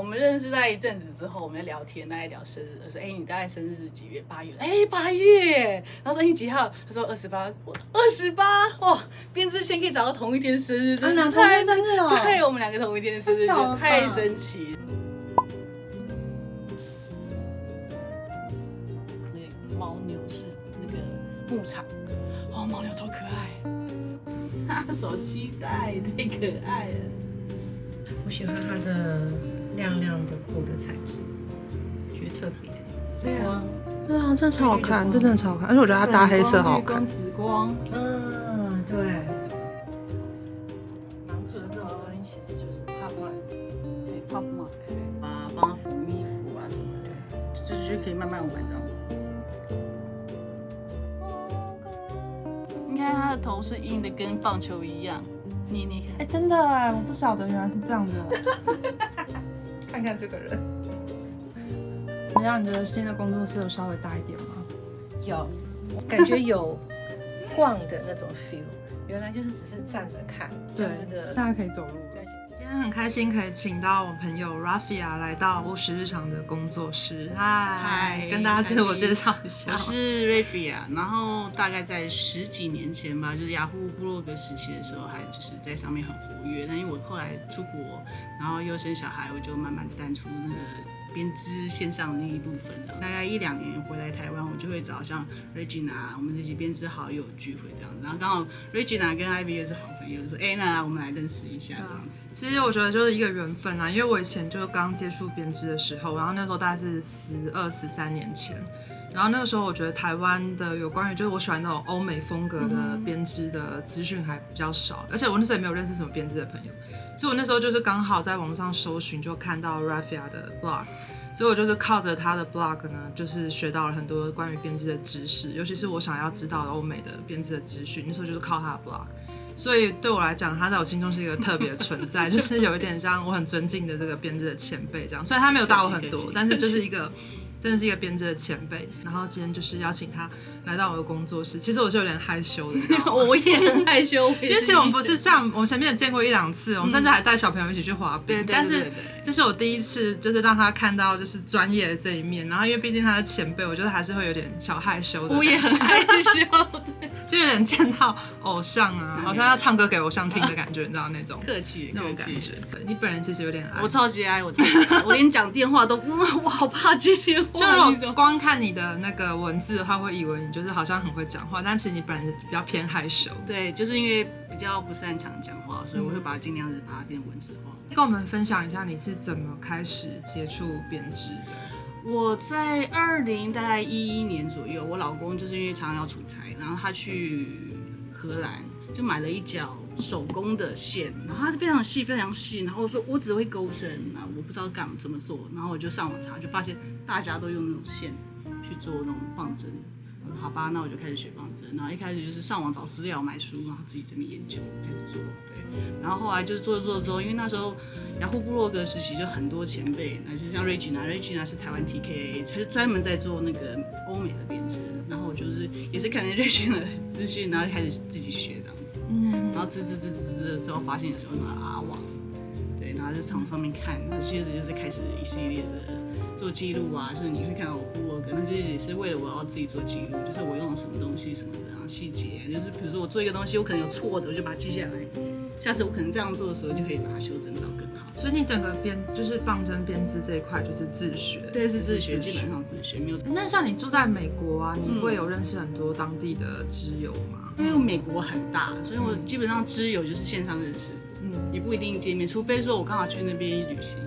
我们认识大概一阵子之后，我们在聊天，大概聊生日。我说：“你大概生日是几月？8月。8月。然后说：“你几号？”他说：“28。”我28，哇！编织圈可以找到同一天生日，真是同天生日哦！对，我们2个同一天生日，太神奇。那个牦牛是那个牧场，牦牛超可爱，手期待，太可爱了。我喜欢它的亮亮的布的材质，觉得特别。对啊，对啊，真的超好看，这真的超好看，而且我觉得它搭黑色好好看。紫光，对。盲盒这种东西其实就是pop mark，对 pop mark， 帮它缝衣服啊什么的，就是可以慢慢玩这样子。你看它的头是硬的，跟棒球一样。捏捏看，真的哎，我不晓得原来是这样的。看看这个人，你让你的新的工作室有稍微大一点吗？有，感觉有逛的那种 feel。原来就是只是站着看，对，现在可以走路。今天很开心可以请到我朋友 Raffia 来到务实日常的工作室。嗨，跟大家自我介绍一下。我是 Raffia， 然后大概在10几年前吧，就是雅虎部落格时期的时候，还就是在上面很活跃。但因为我后来出国，然后又生小孩，我就慢慢淡出那个编织线上的那一部分了。大概1、2年回来台湾，我就会找像 Regina 我们这些编织好友聚会这样子。然后刚好 Regina 跟 Ivy 又是好朋友，说那我们来认识一下这样子。其实我觉得就是一个缘分啊，因为我以前就刚接触编织的时候，然后那时候大概是12、13年前。然后那个时候，我觉得台湾的有关于就是我喜欢那种欧美风格的编织的资讯还比较少，而且我那时候也没有认识什么编织的朋友，所以我那时候就是刚好在网络上搜寻，就看到 Raffia 的 blog， 所以我就是靠着他的 blog 呢，就是学到了很多关于编织的知识，尤其是我想要知道的欧美的编织的资讯，那时候就是靠他的 blog。所以对我来讲，他在我心中是一个特别的存在，就是有一点像我很尊敬的这个编织的前辈这样。虽然他没有大我很多，但是就是一个。真的是一个编织的前辈，然后今天就是邀请他来到我的工作室。其实我是有点害羞的，你知道吗？我也很害羞，因为其实我们不是这样，我们前面也见过1、2次，我们甚至还带小朋友一起去滑冰。但是这是我第一次，就是让他看到就是专业的这一面。然后因为毕竟他是前辈，我觉得还是会有点小害羞的。我也很害羞，就有点见到偶像啊，好像要唱歌给偶像听的感觉，你知道那种客气那种感觉。对，你本人其实有点爱，我超级爱，我连讲电话都，我好怕接电话。就如果光看你的那个文字的话，会以为你就是好像很会讲话，但其实你本人比较偏害羞。对，就是因为比较不擅长讲话，所以我会把它尽量把它变文字化。跟我们分享一下你是怎么开始接触编织的？我在大概2011年左右，我老公就是因为常常要出差，然后他去荷兰就买了一角手工的线，然后它非常细非常细，然后我说我只会钩针，然后我不知道怎么做，然后我就上网查，就发现大家都用那种线去做那种棒针。我说好吧，那我就开始学棒针，然后一开始就是上网找资料、买书，然后自己这边研究开始做，对。然后后来就是做，因为那时候雅虎部落格时期就很多前辈，那就像 Regina 是台湾 TKA， 他是专门在做那个欧美的编织，然后我就是也是看 Regina 的资讯，然后就开始自己学这样子，然后织之后发现有时候那个阿网，对，然后就从上面看，然后接着就是开始一系列的做记录啊，就是你会看到我部落格，那这也是为了我要自己做记录，就是我用了什么东西什么的，然后细节，就是比如说我做一个东西，我可能有错的，我就把它记下来，下次我可能这样做的时候就可以把它修正到更好。所以你整个就是棒针编织这一块就是自学？对，是自学，基本上自学，没有。那像你住在美国啊，你会有认识很多当地的织友吗？因为美国很大，所以我基本上织友就是线上认识，也不一定见面，除非说我刚好去那边旅行。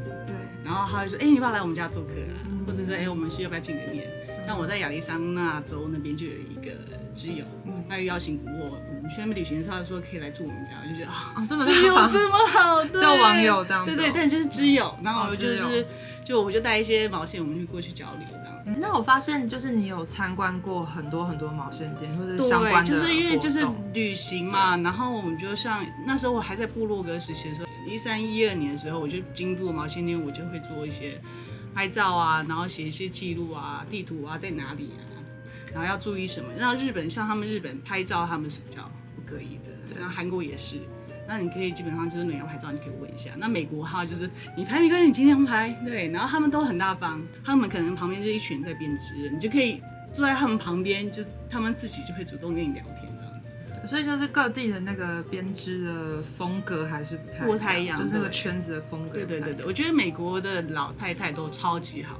然后他会说，你要不要来我们家做客啊？或者是我们需要不要见个面？像我在亚利桑那州那边就有一个织友，他又邀请我们去那边旅行的时候，他说可以来住我们家，我就觉得织友这么好，对，叫网友这样子。对，但就是织友，然后我我就带一些毛线，我们就过去交流这样子。那我发现就是你有参观过很多毛线店或者相关的，就是因为就是旅行嘛，然后我们就像那时候我还在部落格时期的时候，13、12年的时候，我就经过毛线店，我就会做一些拍照啊，然后写一些记录啊、地图啊在哪里啊，然后要注意什么。像日本拍照他们是比较不可以的，像韩国也是。那你可以基本上就是你要拍照，你可以问一下。那美国哈就是你拍没关系，你尽量拍，对。然后他们都很大方，他们可能旁边就一群人在编织，你就可以坐在他们旁边，就他们自己就会主动跟你聊天这样子。所以就是各地的那个编织的风格还是不太一样，就是那个圈子的风格。对，我觉得美国的老太太都超级好。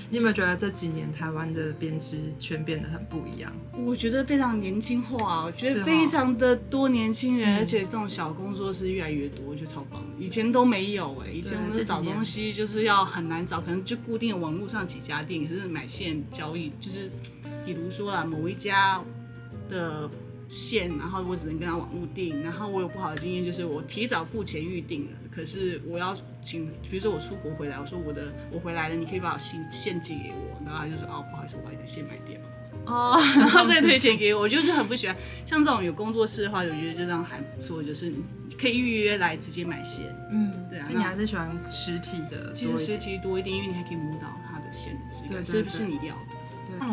你有没有觉得这几年台湾的编织圈变得很不一样？我觉得非常年轻化，我觉得非常的多年轻人，而且这种小工作室越来越多，我觉得超棒。以前都没有以前我们找东西就是要很难找，可能就固定的网络上几家店，可是买线交易就是比如说啦，某一家的线，然后我只能跟他网络订，然后我有不好的经验，就是我提早付钱预定了，可是我要请，比如说我出国回来，我说我回来了，你可以把我线寄给我，然后他就说不好意思，我把你的线买掉，然后再退钱给我，我就是很不喜欢。像这种有工作室的话，我觉得就这样还不错，就是你可以预约来直接买线，对啊。所以你还是喜欢实体的？其实实体多一点，因为你还可以摸到它的线的质感，是不是你要的？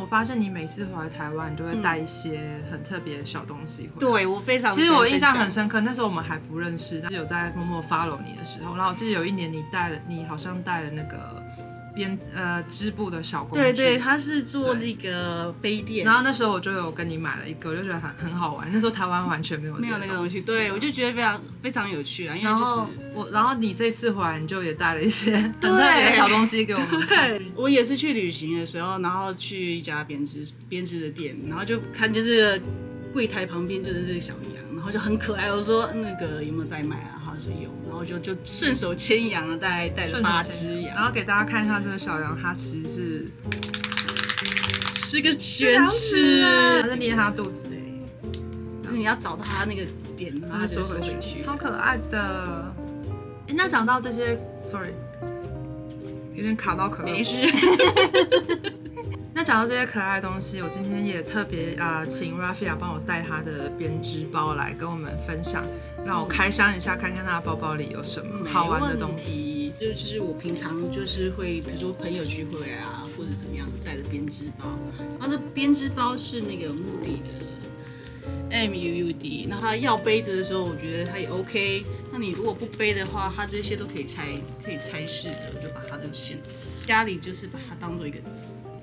我发现你每次回来台湾，你都会带一些很特别的小东西回来。对，我非常。其实我印象很深刻，那时候我们还不认识，但是有在默默 follow 你的时候，然后我记得有一年你好像带了那个织布的小工具。对，他是做那个杯垫。然后那时候我就有跟你买了一个，我就觉得很好玩。那时候台湾完全没有那个东西，对，我就觉得非常非常有趣啊，因为就是然后你这次回来，你就也带了一些很特别的小东西给我们看。我也是去旅行的时候，然后去一家编织的店，然后就看就是柜台旁边就是这个小羊，然后就很可爱。我说那个有没有在卖啊？他说有，然后就顺手牵羊了，大概带了8只羊。然后给大家看一下这个小羊，它其实是个犬齿，它是捏它肚子的。你要找到它那个点，然后就收回去，超可爱的。那讲到这些 ，sorry， 有点卡到可乐。没事。那讲到这些可爱的东西，我今天也特别请 Raffia 帮我带她的编织包来跟我们分享，让我开箱一下，看看她的包包里有什么好玩的东西。就是我平常就是会，比如说朋友聚会啊，或者怎么样带的编织包。然后这编织包是那个MUDI的 MUUD， 那它要背着的时候，我觉得它也 OK。那你如果不背的话，它这些都可以拆式的，我就把它的线家里就是把它当做一个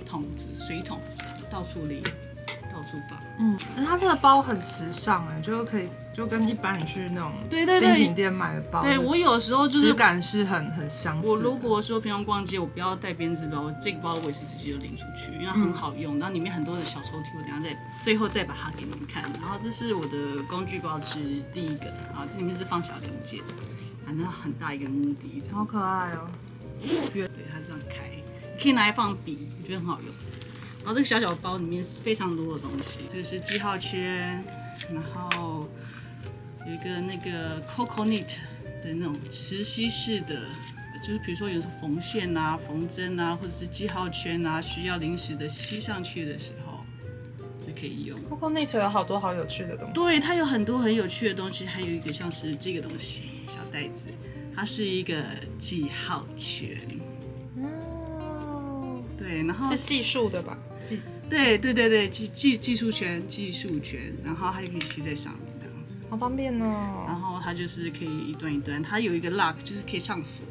桶子、水桶，到处拎，到处放。它这个包很时尚就跟一般你去那种对精品店买的包，对我有时候就是质感是很相似的。我如果说平常逛街，我不要带编织包，这个包我也是自己就拎出去，因为它很好用，然后里面很多的小抽屉，我等一下最后再把它给你们看。然后这是我的工具包是第一个，啊，这里面是放小零件，反正很大一个目的，好可爱哦。对，它这样开，可以拿来放笔，我觉得很好用。然后这个小小包里面是非常多的东西，这个是记号圈，然后有一个那个 Coco Knit 的那种磁吸式的，就是比如说有时候缝线啊、缝针啊，或者是记号圈啊，需要临时的吸上去的时候就可以用。Coco Knit 有好多好有趣的东西。对，它有很多很有趣的东西，还有一个像是这个东西，小袋子，它是一个记号圈。对，然后是计数的吧？对，技术圈，然后它就可以吸在上面这样子，好方便哦。然后它就是可以一段一段，它有一个 lock， 就是可以上锁，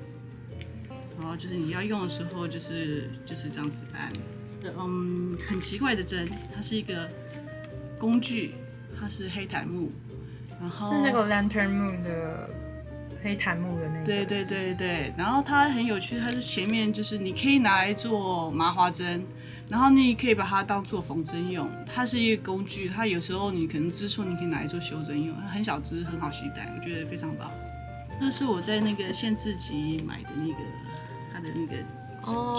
然后就是你要用的时候就是这样子按。很奇怪的针，它是一个工具，它是黑檀木，然后是那个 Lantern Moon 的黑檀木的那个。对，然后它很有趣，它是前面就是你可以拿来做麻花针。然后你可以把它当做缝针用，它是一个工具，它有时候你可能织错，你可以拿来做修针用，它很小只，很好携带，我觉得非常棒。这是我在那个限制级买的那个，它的那个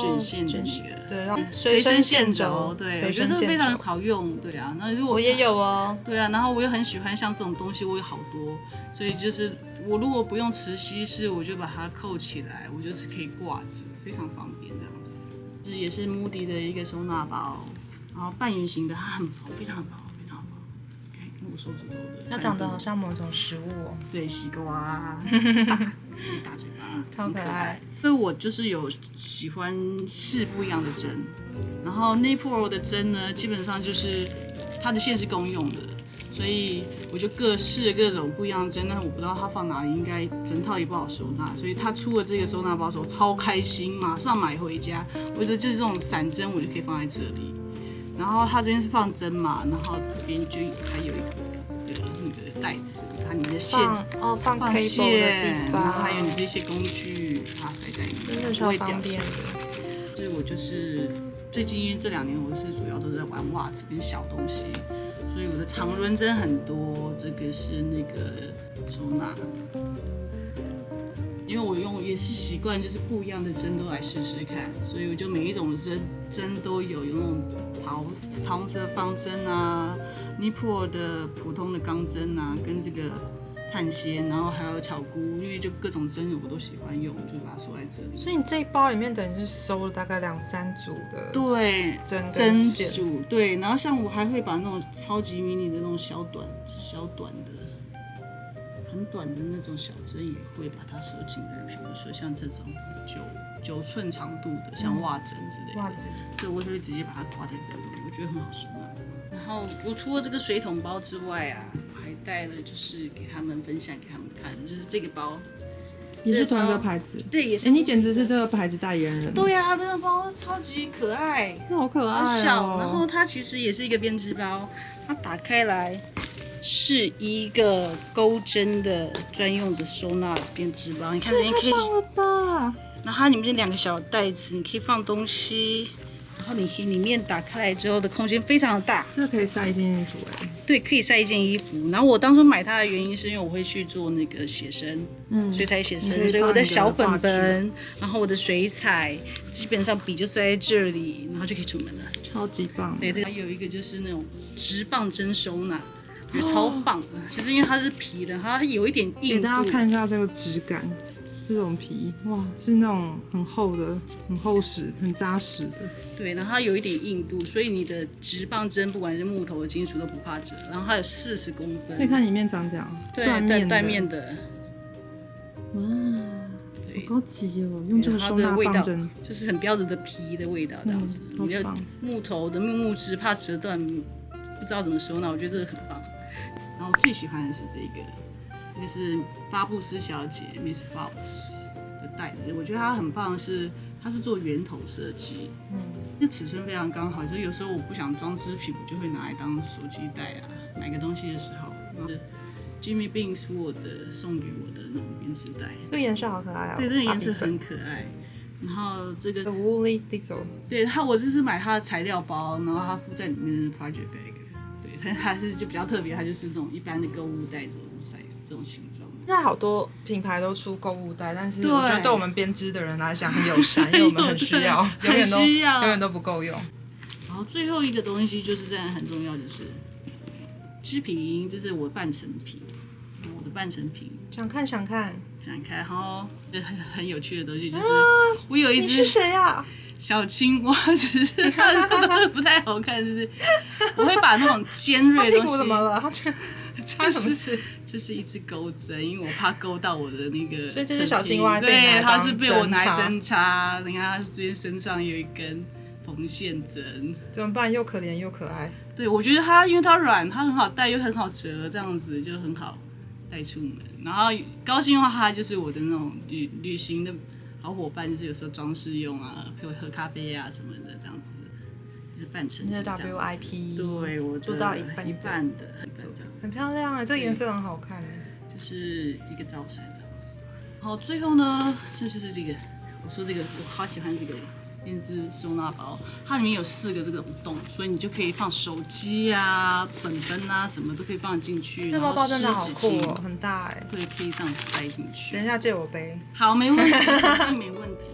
卷线的那个，对，随身线轴，对，我觉得这个非常好用，对啊。那如果我也有哦，对啊，然后我又很喜欢像这种东西，我有好多，所以就是我如果不用磁吸式，我就把它扣起来，我就是可以挂着，非常方便这样子。也是 MUDI 的一个收纳包，然后半圆形的，它很薄，非常薄，非常薄，看跟我手指头的。它长得好像某种食物哦。对，西瓜，大嘴巴，超可爱。所以我就是有喜欢试不一样的针，然后 Napro 的针呢，基本上就是它的线是公用的，所以我就试了各种不一样的针，但是我不知道它放哪里，应该整套也不好收纳，所以他出了这个收纳包的时候超开心，马上买回家。我觉得就是这种散针，我就可以放在这里。然后它这边是放针嘛，然后这边就还有一个那个袋子，它里面的线放 cable 线，的地方，然后还有你这些工具，把它塞在里面，真的超方便的。就是我就是最近因为这2年我是主要都是在玩袜子跟小东西，所以我的长轮针很多。这个是那个收纳，因为我也是习惯就是不一样的针都来试试看，所以我就每一种针都有那种桃红色的方针啊，尼泊尔的普通的钢针啊，跟这个碳纤，然后还有巧菇，因为就各种针我都喜欢用，就把它收在这里。所以你这一包里面等于是收了大概2-3组的对针组，对，然后像我还会把那种超级迷你的那种小短的、很短的那种小针也会把它收进来，比如说像这种9寸长度的，像袜针之类的，袜子，对，我就会直接把它挂在这里，我觉得很好收纳。然后我除了这个水桶包之外啊，我还带了就是给他们分享给他们看的，就是这个包，也是同一个牌子，对，也是。你简直是这个牌子代言人。对呀，这个包超级可爱，好可爱好小，然后它其实也是一个编织包，它打开来是一个钩针的专用的收纳编织包，你看这边可以，太棒了吧！然后它里面2个小袋子，你可以放东西。然后你里面打开来之后的空间非常的大，这可以塞一件衣服哎。对，可以塞一件衣服。然后我当初买它的原因是因为我会去做那个写生，水彩写生，所以我的小本本，然后我的水彩，基本上笔就塞在这里，然后就可以出门了，超级棒。对，这个有一个就是那种直棒针收纳，我觉得超棒的，就是因为它是皮的，它有一点硬度。给大家看一下这个质感。这种皮哇，是那种很厚的、很厚实、很扎实的。对，然后它有一点硬度，所以你的直棒针不管是木头的、金属都不怕折。然后它有40公分，可以看里面长这样，对，缎面的。哇，好高级哦！用这个收纳棒针，就是很标准的皮的味道，这样子。好棒！木头的木质怕折断，不知道怎么收纳，我觉得这个很棒。然后我最喜欢的是这个。这个是巴布斯小姐 Miss Fox 的袋子，我觉得它很棒的是，它是做圆头设计，那尺寸非常刚好，就有时候我不想装织品，我就会拿来当手机袋啊，买个东西的时候。Jimmy Bean 是我的送给我的那种编织袋，这个颜色好可爱哦。对，这个颜色很可爱。然后这个 The Woolly Diesel， 对我就是买它的材料包，然后它附在里面的 project bag。它是就比较特别，它就是这种一般的购物袋这种 size 这种形状。现在好多品牌都出购物袋，但是我觉得对我们编织的人来讲很友善，因为我们很需要，永远都不够用。然后最后一个东西就是这样很重要，就是织品，这是我半成品，我的半成品。想看。然后很有趣的东西就是，我有一只。你是谁呀？小青蛙，只是它不太好看，就是我会把那种尖锐的东西。屁股怎么了？它什么事？就是一只钩针，因为我怕勾到我的那个。所以这只小青蛙对，它是被我拿针插。你看它这边身上有一根缝线针，怎么办？又可怜又可爱。对，我觉得它因为它软，它很好带又很好折，这样子就很好带出门。然后高兴的话，它就是我的那种旅行的。好伙伴就是有时候装饰用啊，陪我喝咖啡啊什么的，这样子就是半成品。WIP， 对，我做到一半的，很漂亮啊，这个颜色很好看，就是一个招闪这样子。好，最后呢，这就是这个，我说这个我好喜欢这个编织收纳包，它里面有4个这种洞，所以你就可以放手机啊、本本啊什么都可以放进去。这包包真的好酷哦，很大哎。对，可以这样塞进去。等一下借我背。好，没问题，没问题。